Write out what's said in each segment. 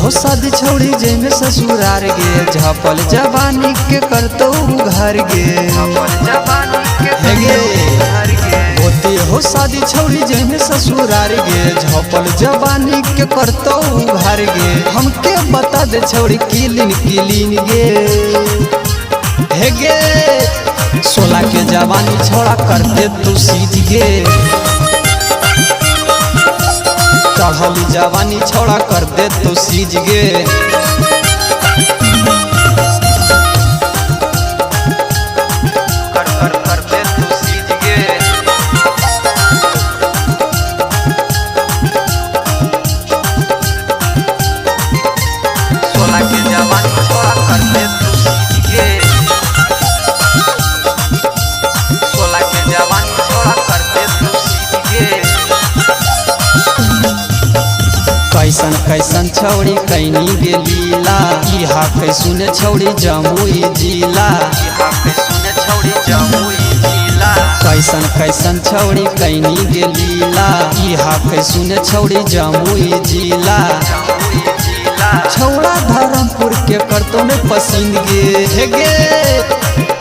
हो शादी छोड़ी जेमे ससुरार गे झपल जवानी के करतो घर गे होती हो शादी छोड़ी जेमे ससुरार गे झपल जवानी के करतो घर गे हमके बता दे छोड़ी किलिन किलिन गे हे गे 16 के जवानी छोड़ा कर दे तू सीज गे चढ़ली जवानी छोड़ा कर दे तू सीज गे कर दे तू सीज गे 16 के जवानी छोड़ा कर दे तू सीज गे 16 के जवानी छोड़ा कर दे तू सीज गे कैसन कैसन छौड़ी कैनी गे लीला इहा कैसुन छौड़ी जमुई जिला कैसन कैसन छौड़ी कैनी गे लीला इहा कैसुन छौड़ी जमुई जिला छौड़ा धर्मपुर के करतो ने पसंद गे हे गे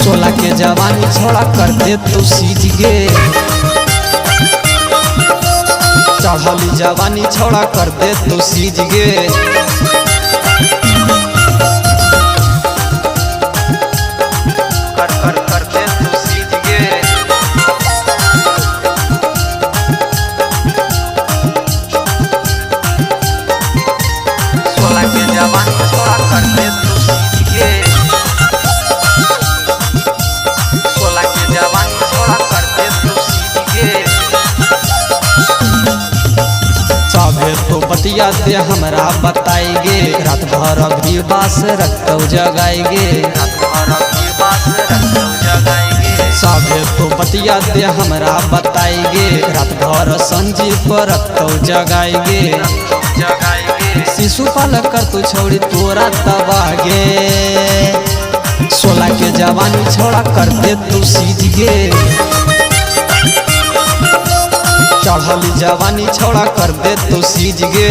16 के जवानी छोड़ा कर दे तू सीज गे चढ़ली जवानी छोड़ा कर दे तू सीज गे कर दे तू सीज गे 16 के जवानी छोड़ा कर दे तू सीज गे 16 के जवानी छोड़ा कर दे तू सीज गे तो बतिया दे हमरा बताएगे रात भर भी बास रखतो जगाएगे साभे तो बतिया दे हमरा बताएगे रात भर संजीव पर रखतो जगाएगे शिशुपाल कर तू छोड़ी तोरा तबागे 16 के जवानी छोड़ा कर दे तू सीज गे चढ़ली जवानी छोड़ा कर दे तू सीज गे